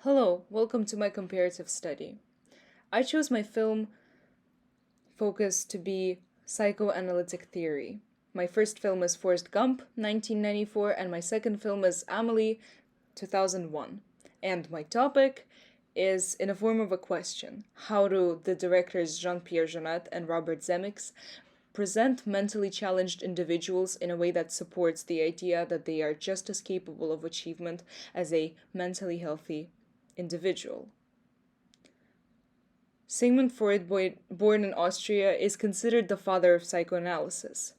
Hello, welcome to my comparative study. I chose my film focus to be psychoanalytic theory. My first film is Forrest Gump, 1994, and my second film is Amelie, 2001. And my topic is in the form of a question. How do the directors Jean-Pierre Jeunet and Robert Zemeckis present mentally challenged individuals in a way that supports the idea that they are just as capable of achievement as a mentally healthy individual? Sigmund Freud, born in Austria, is considered the father of psychoanalysis.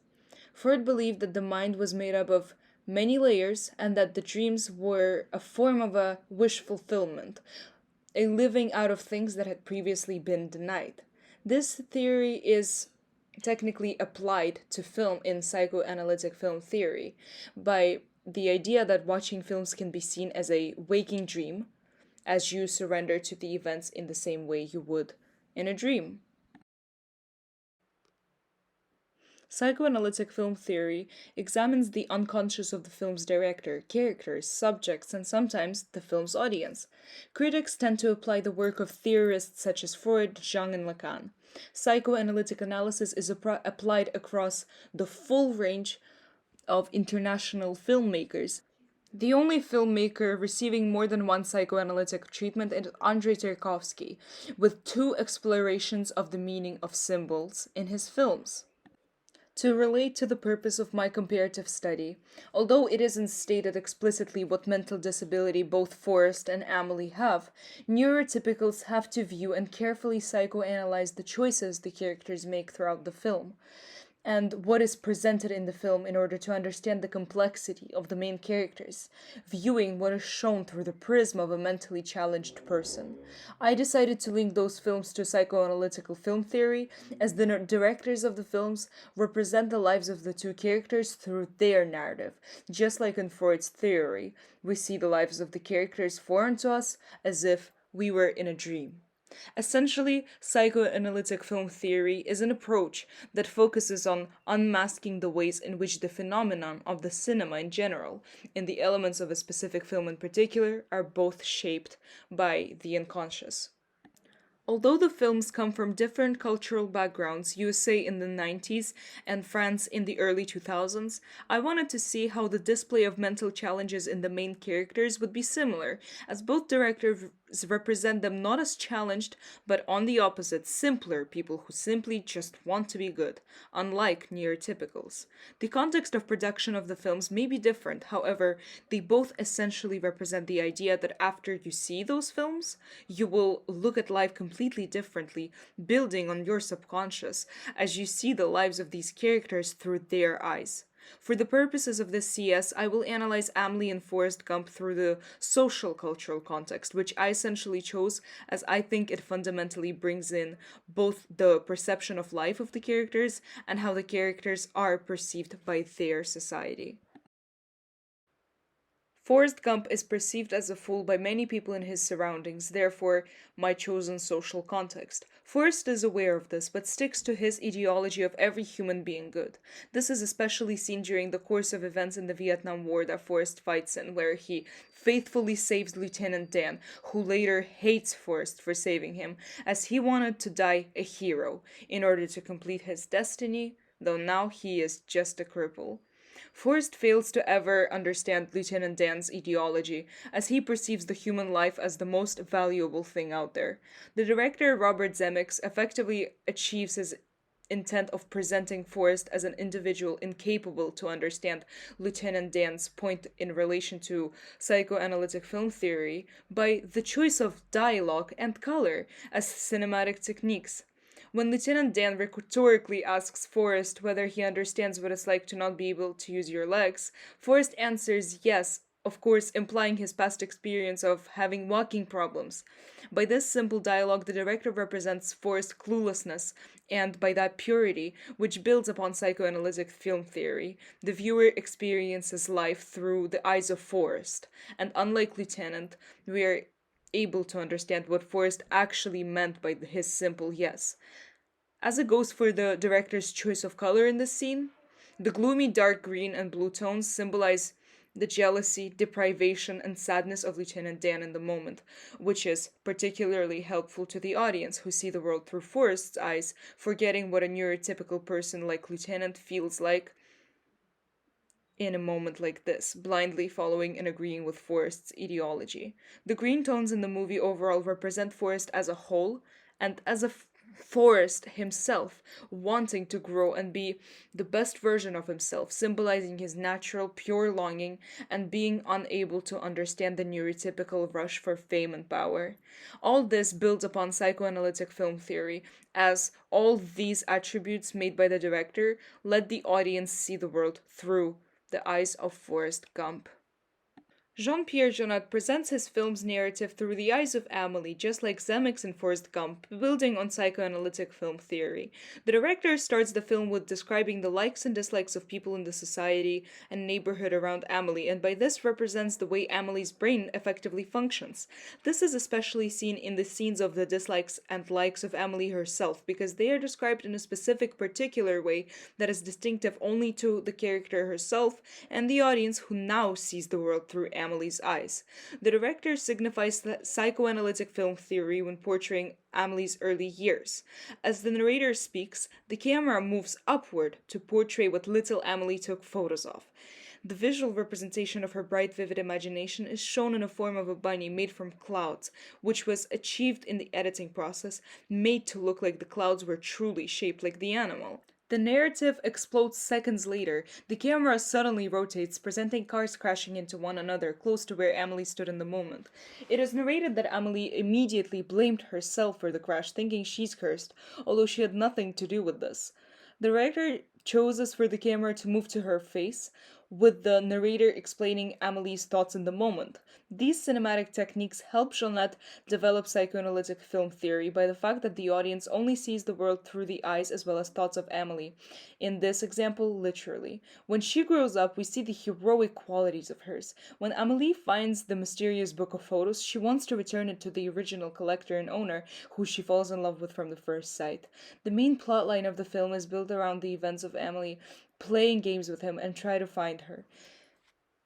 Freud believed that the mind was made up of many layers and that the dreams were a form of a wish fulfillment, a living out of things that had previously been denied. This theory is technically applied to film in psychoanalytic film theory by the idea that watching films can be seen as a waking dream as you surrender to the events in the same way you would in a dream. Psychoanalytic film theory examines the unconscious of the film's director, characters, subjects, and sometimes the film's audience. Critics tend to apply the work of theorists such as Freud, Jung, and Lacan. Psychoanalytic analysis is applied across the full range of international filmmakers. The only filmmaker receiving more than one psychoanalytic treatment is Andrei Tarkovsky, with two explorations of the meaning of symbols in his films. To relate to the purpose of my comparative study, although it isn't stated explicitly what mental disability both Forrest and Amelie have, neurotypicals have to view and carefully psychoanalyze the choices the characters make throughout the film and what is presented in the film in order to understand the complexity of the main characters, viewing what is shown through the prism of a mentally challenged person. I decided to link those films to psychoanalytical film theory, as the directors of the films represent the lives of the two characters through their narrative, just like in Freud's theory. We see the lives of the characters foreign to us as if we were in a dream. Essentially, psychoanalytic film theory is an approach that focuses on unmasking the ways in which the phenomenon of the cinema in general, and the elements of a specific film in particular, are both shaped by the unconscious. Although the films come from different cultural backgrounds, USA in the 90s and France in the early 2000s, I wanted to see how the display of mental challenges in the main characters would be similar, as both directors represent them not as challenged, but on the opposite, simpler people who simply just want to be good, unlike neurotypicals. The context of production of the films may be different, however, they both essentially represent the idea that after you see those films, you will look at life completely differently, building on your subconscious, as you see the lives of these characters through their eyes. For the purposes of this CS, I will analyze Amelie and Forrest Gump through the social cultural context, which I essentially chose as I think it fundamentally brings in both the perception of life of the characters and how the characters are perceived by their society. Forrest Gump is perceived as a fool by many people in his surroundings, therefore, my chosen social context. Forrest is aware of this, but sticks to his ideology of every human being good. This is especially seen during the course of events in the Vietnam War that Forrest fights in, where he faithfully saves Lieutenant Dan, who later hates Forrest for saving him, as he wanted to die a hero in order to complete his destiny, though now he is just a cripple. Forrest fails to ever understand Lieutenant Dan's ideology, as he perceives the human life as the most valuable thing out there. The director, Robert Zemeckis, effectively achieves his intent of presenting Forrest as an individual incapable to understand Lieutenant Dan's point in relation to psychoanalytic film theory by the choice of dialogue and color as cinematic techniques. When Lieutenant Dan rhetorically asks Forrest whether he understands what it's like to not be able to use your legs, Forrest answers yes, of course, implying his past experience of having walking problems. By this simple dialogue, the director represents Forrest's cluelessness, and by that purity, which builds upon psychoanalytic film theory, the viewer experiences life through the eyes of Forrest. And unlike Lieutenant, we are able to understand what Forrest actually meant by his simple yes. As it goes for the director's choice of color in this scene, the gloomy dark green and blue tones symbolize the jealousy, deprivation, and sadness of Lieutenant Dan in the moment, which is particularly helpful to the audience who see the world through Forrest's eyes, forgetting what a neurotypical person like Lieutenant feels like in a moment like this, blindly following and agreeing with Forrest's ideology. The green tones in the movie overall represent Forrest as a whole and as a Forrest himself wanting to grow and be the best version of himself, symbolizing his natural, pure longing and being unable to understand the neurotypical rush for fame and power. All this builds upon psychoanalytic film theory, as all these attributes made by the director let the audience see the world through the eyes of Forrest Gump. Jean-Pierre Jeunet presents his film's narrative through the eyes of Amelie, just like Zemeckis and Forrest Gump, building on psychoanalytic film theory. The director starts the film with describing the likes and dislikes of people in the society and neighborhood around Amelie, and by this represents the way Amelie's brain effectively functions. This is especially seen in the scenes of the dislikes and likes of Amelie herself, because they are described in a specific, particular way that is distinctive only to the character herself and the audience who now sees the world through Amelie's eyes. The director signifies psychoanalytic film theory when portraying Amelie's early years. As the narrator speaks, the camera moves upward to portray what little Amelie took photos of. The visual representation of her bright, vivid imagination is shown in the form of a bunny made from clouds, which was achieved in the editing process, made to look like the clouds were truly shaped like the animal. The narrative explodes seconds later. The camera suddenly rotates, presenting cars crashing into one another close to where Amelie stood in the moment. It is narrated that Amelie immediately blamed herself for the crash, thinking she's cursed, although she had nothing to do with this. The writer chooses for the camera to move to her face, with the narrator explaining Amelie's thoughts in the moment. These cinematic techniques help Jeanette develop psychoanalytic film theory by the fact that the audience only sees the world through the eyes as well as thoughts of Amelie. In this example, literally. When she grows up, we see the heroic qualities of hers. When Amelie finds the mysterious book of photos, she wants to return it to the original collector and owner, who she falls in love with from the first sight. The main plotline of the film is built around the events of Amelie playing games with him and try to find her.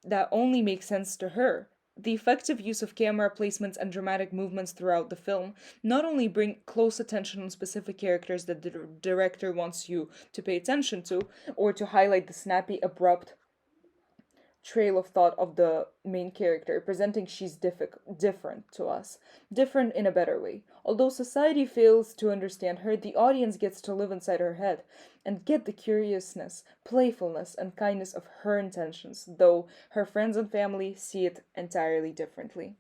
That only makes sense to her. The effective use of camera placements and dramatic movements throughout the film not only bring close attention on specific characters that the director wants you to pay attention to, or to highlight the snappy, abrupt trail of thought of the main character, presenting she's different to us, different in a better way. Although society fails to understand her, the audience gets to live inside her head and get the curiousness, playfulness, and kindness of her intentions, though her friends and family see it entirely differently.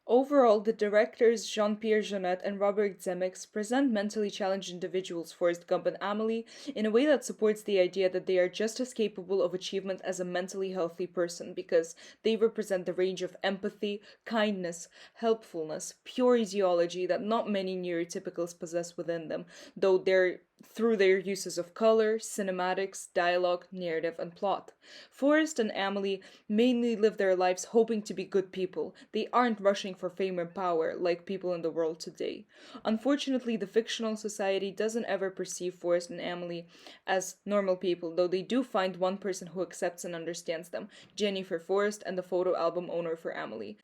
Overall, the directors Jean-Pierre Jeunet and Robert Zemeckis present mentally challenged individuals, Forrest Gump and Amelie, in a way that supports the idea that they are just as capable of achievement as a mentally healthy person, because they represent the range of empathy, kindness, helpfulness, pure ideology that not many neurotypicals possess within them, though they're through their uses of color, cinematics, dialogue, narrative, and plot. Forrest and Amelie mainly live their lives hoping to be good people. They aren't rushing for fame or power like people in the world today. Unfortunately, the fictional society doesn't ever perceive Forrest and Amelie as normal people, though they do find one person who accepts and understands them, Jenny for Forrest and the photo album owner for Amelie.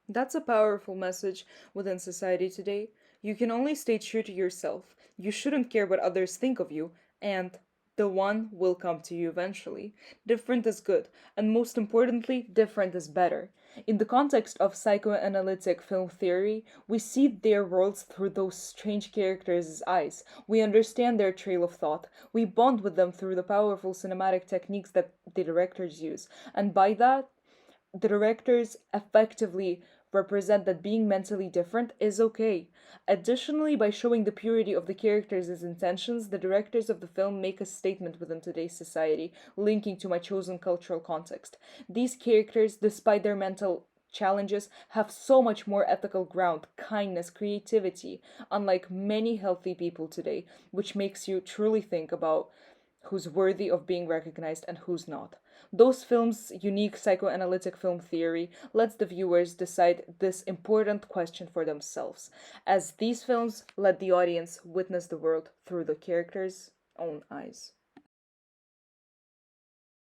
That's a powerful message within society today. You can only stay true to yourself. You shouldn't care what others think of you, and the one will come to you eventually. Different is good, and most importantly, different is better. In the context of psychoanalytic film theory, we see their worlds through those strange characters' eyes. We understand their trail of thought. We bond with them through the powerful cinematic techniques that the directors use. And by that, the directors effectively represent that being mentally different is okay. Additionally, by showing the purity of the characters' intentions, the directors of the film make a statement within today's society, linking to my chosen cultural context. These characters, despite their mental challenges, have so much more ethical ground, kindness, creativity, unlike many healthy people today, which makes you truly think about who's worthy of being recognized and who's not. Those films' unique psychoanalytic film theory lets the viewers decide this important question for themselves, as these films let the audience witness the world through the characters' own eyes.